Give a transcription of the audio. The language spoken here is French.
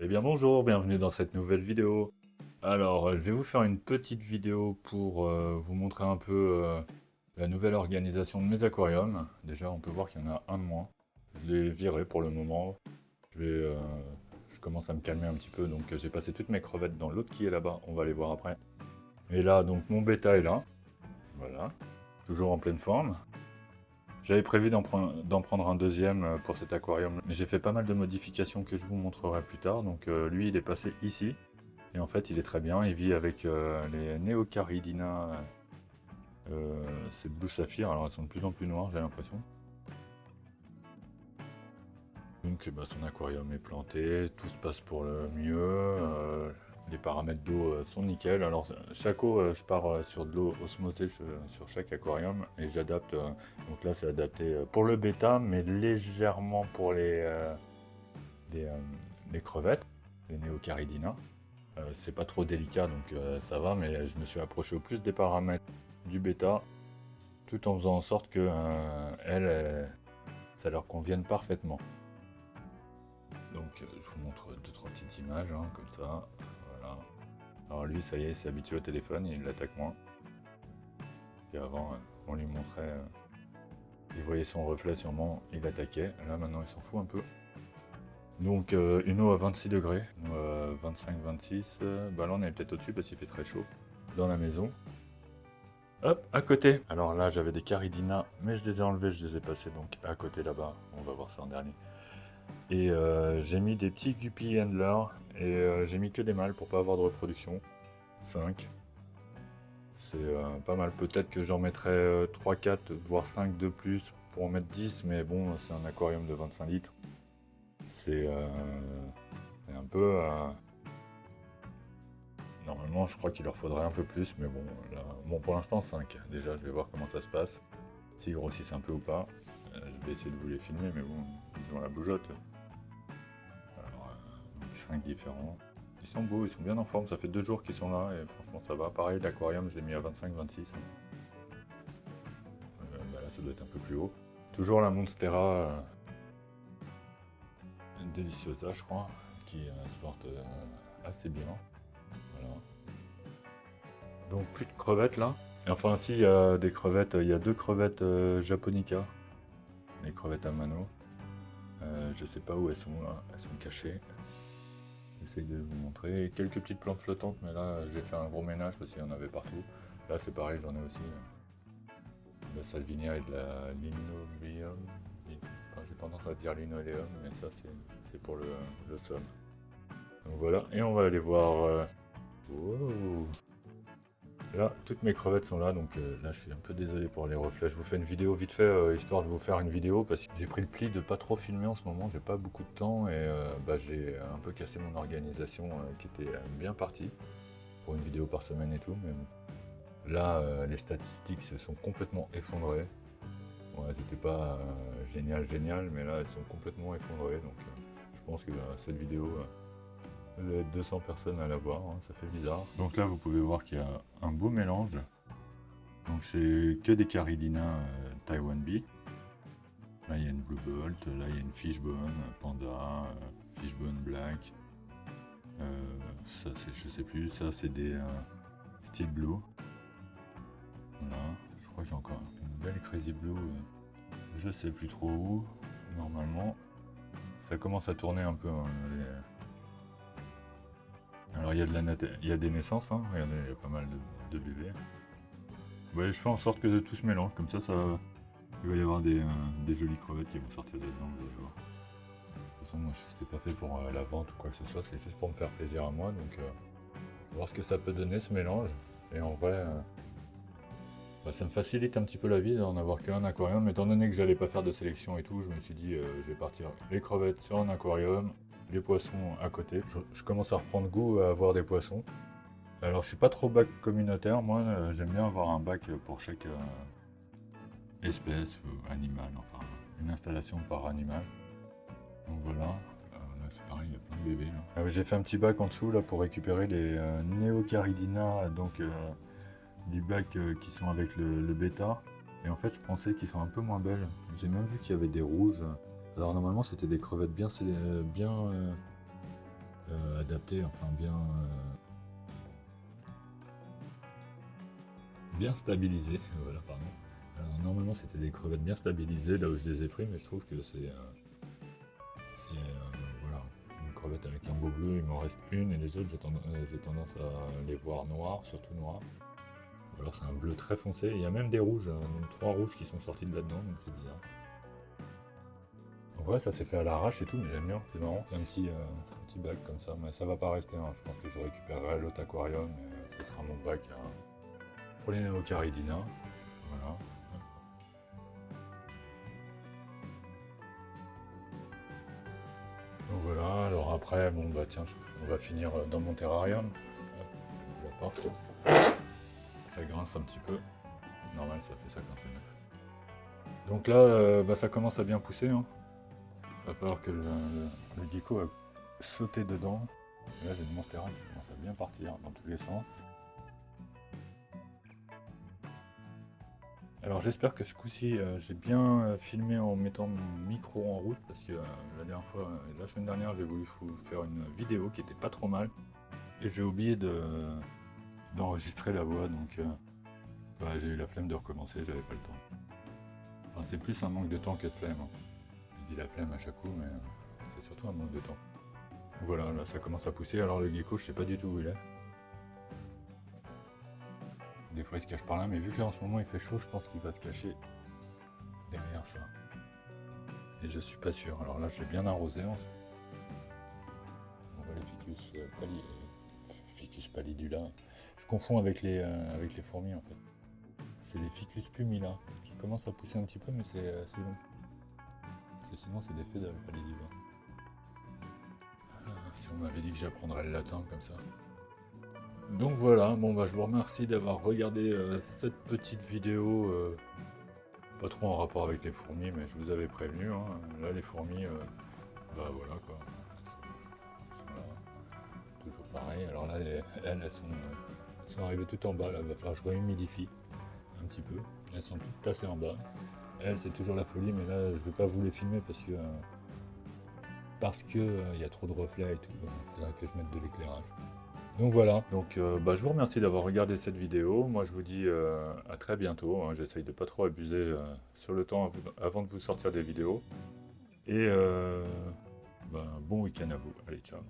Eh bien bonjour, bienvenue dans cette nouvelle vidéo. Alors, je vais vous faire une petite vidéo pour vous montrer un peu la nouvelle organisation de mes aquariums. Déjà, on peut voir qu'il y en a un de moins. Je l'ai viré pour le moment. Je commence à me calmer un petit peu, donc j'ai passé toutes mes crevettes dans l'autre qui est là-bas. On va les voir après. Et là, donc mon bêta est là. Voilà, toujours en pleine forme. J'avais prévu d'en prendre un deuxième pour cet aquarium, mais j'ai fait pas mal de modifications que je vous montrerai plus tard. Donc lui, il est passé ici. Et en fait, il est très bien. Il vit avec les Neocaridina, ces Blue Saphir. Alors, elles sont de plus en plus noires, j'ai l'impression. Donc, bah, son aquarium est planté. Tout se passe pour le mieux. Les paramètres d'eau sont nickel. Alors, chaque eau, je pars sur de l'eau osmosée sur chaque aquarium. Et j'adapte. Donc là, c'est adapté pour le bêta, mais légèrement pour les, euh, les crevettes, les Neocaridina. C'est pas trop délicat donc ça va, mais je me suis approché au plus des paramètres du bêta tout en faisant en sorte que ça leur convienne parfaitement. Donc je vous montre 2-3 petites images comme ça. Voilà. Alors lui, ça y est, il s'est habitué au téléphone, il l'attaque moins. Et avant, on lui montrait, il voyait son reflet sûrement, il attaquait. Là maintenant, il s'en fout un peu. Donc une eau à 26 degrés, 25-26, bah là on est peut-être au-dessus parce qu'il fait très chaud dans la maison. Hop, à côté. Alors là j'avais des Caridina, mais je les ai enlevés, je les ai passés donc à côté là-bas. On va voir ça en dernier. Et j'ai mis des petits Guppy Handler et j'ai mis que des mâles pour pas avoir de reproduction. 5. C'est pas mal. Peut-être que j'en mettrai 3-4, voire 5 de plus pour en mettre 10, mais bon, c'est un aquarium de 25 litres. C'est un peu... Normalement, je crois qu'il leur faudrait un peu plus, mais bon, là, bon pour l'instant 5. Déjà, je vais voir comment ça se passe. S'ils grossissent un peu ou pas. Je vais essayer de vous les filmer, mais bon, ils ont la bougeotte. Alors, donc 5 différents. Ils sont beaux, ils sont bien en forme. Ça fait 2 jours qu'ils sont là et franchement, ça va. Pareil, l'aquarium, je l'ai mis à 25-26. Bah là, ça doit être un peu plus haut. Toujours la Monstera Deliciosa, je crois, qui se porte assez bien. Voilà. Donc plus de crevettes là. Enfin si, il y a des crevettes, il y a 2 crevettes japonica, les crevettes à mano. Je sais pas où elles sont là, elles sont cachées. J'essaye de vous montrer. Quelques petites plantes flottantes, mais là j'ai fait un gros ménage parce qu'il y en avait partout. Là c'est pareil, j'en ai aussi. De la salvinia et de la linoleum. Enfin j'ai tendance à dire linoleum, mais ça c'est pour le somme. Donc voilà, et on va aller voir... Wow. Là, toutes mes crevettes sont là, donc là je suis un peu désolé pour les reflets. Je vous fais une vidéo vite fait, histoire de vous faire une vidéo, parce que j'ai pris le pli de pas trop filmer en ce moment, j'ai pas beaucoup de temps, et bah, j'ai un peu cassé mon organisation qui était bien partie, pour une vidéo par semaine et tout, mais bon. Là, les statistiques se sont complètement effondrées. Ouais, c'était pas génial, mais là elles sont complètement effondrées, donc je pense que cette vidéo... il y a 200 personnes à la voir, ça fait bizarre. Donc là, vous pouvez voir qu'il y a un beau mélange. Donc c'est que des Caridina Taiwan Bee. Là, il y a une Blue Bolt, là, il y a une Fishbone, Panda, Fishbone Black. Ça, c'est, je sais plus, ça, c'est des Steel Blue. Voilà, je crois que j'ai encore une belle Crazy Blue. Je sais plus trop où, normalement. Ça commence à tourner un peu. Alors il y a il y a des naissances, regardez, il y a pas mal de bébés. Ouais, je fais en sorte que tout se mélange, comme ça, il va y avoir des jolies crevettes qui vont sortir dedans, vous allez voir. De toute façon, moi, c'est pas fait pour la vente ou quoi que ce soit, c'est juste pour me faire plaisir à moi, donc voir ce que ça peut donner ce mélange. Et en vrai, bah, ça me facilite un petit peu la vie d'en avoir qu'un aquarium, étant donné que j'allais pas faire de sélection et tout, je me suis dit, je vais partir les crevettes sur un aquarium, les poissons à côté. Je commence à reprendre goût à avoir des poissons. Alors je suis pas trop bac communautaire, moi j'aime bien avoir un bac pour chaque espèce ou animal, enfin une installation par animal. Donc voilà, là c'est pareil, il y a plein de bébés là. J'ai fait un petit bac en dessous là pour récupérer les Neocaridina, donc du bac qui sont avec le bêta. Et en fait je pensais qu'ils sont un peu moins belles. J'ai même vu qu'il y avait des rouges. Alors normalement c'était des crevettes bien adapté, enfin bien stabilisé. Voilà, pardon. Alors, normalement, c'était des crevettes bien stabilisées là où je les ai pris, mais je trouve que voilà, une crevette avec un beau bleu, il m'en reste une, et les autres, j'ai tendance à les voir noirs, surtout noirs. Ou alors c'est un bleu très foncé. Il y a même des rouges, donc 3 rouges qui sont sortis de là-dedans, donc c'est bizarre. En vrai, ça s'est fait à l'arrache et tout, mais j'aime bien, c'est marrant. C'est un petit bac comme ça, mais ça va pas rester. Hein. Je pense que je récupérerai l'autre aquarium, et ce sera mon bac pour les Neocaridina. Voilà. Donc voilà, alors après, bon bah tiens, on va finir dans mon terrarium. Hop, la porte. Ça grince un petit peu. Normal, ça fait ça quand c'est neuf. Donc là, bah, ça commence à bien pousser. Hein. Va falloir que le gecko a sauté dedans. Et là, j'ai le monstera qui commence à bien partir dans tous les sens. Alors j'espère que ce coup-ci, j'ai bien filmé en mettant mon micro en route, parce que la dernière fois, la semaine dernière, j'ai voulu vous faire une vidéo qui était pas trop mal, et j'ai oublié d'enregistrer la voix, donc bah, j'ai eu la flemme de recommencer, j'avais pas le temps. Enfin, c'est plus un manque de temps que de flemme. Hein. Je dis la flemme à chaque coup, mais c'est surtout un manque de temps. Voilà, là ça commence à pousser, alors le gecko, je sais pas du tout où il est. Des fois il se cache par là, mais vu que là en ce moment il fait chaud, je pense qu'il va se cacher derrière ça. Et je suis pas sûr. Alors là j'ai bien arrosé. On voit les Ficus pallidula. Je confonds avec les fourmis en fait. C'est les Ficus pumila qui commencent à pousser un petit peu, mais c'est long. Parce que sinon c'est des Phédal pallidula. Si on m'avait dit que j'apprendrais le latin comme ça. Donc voilà, bon bah je vous remercie d'avoir regardé cette petite vidéo, pas trop en rapport avec les fourmis, mais je vous avais prévenu, hein. Là les fourmis, bah voilà quoi, elles sont là, toujours pareil. Alors là elles sont arrivées tout en bas, là il va falloir que je réhumidifie un petit peu. Elles sont toutes placées en bas. Elles c'est toujours la folie, mais là je vais pas vous les filmer parce que il y a trop de reflets et tout, c'est là que je mette de l'éclairage. Donc voilà, donc bah, je vous remercie d'avoir regardé cette vidéo. Moi je vous dis à très bientôt. Hein. J'essaye de pas trop abuser sur le temps avant de vous sortir des vidéos. Et bah, bon week-end à vous. Allez, ciao.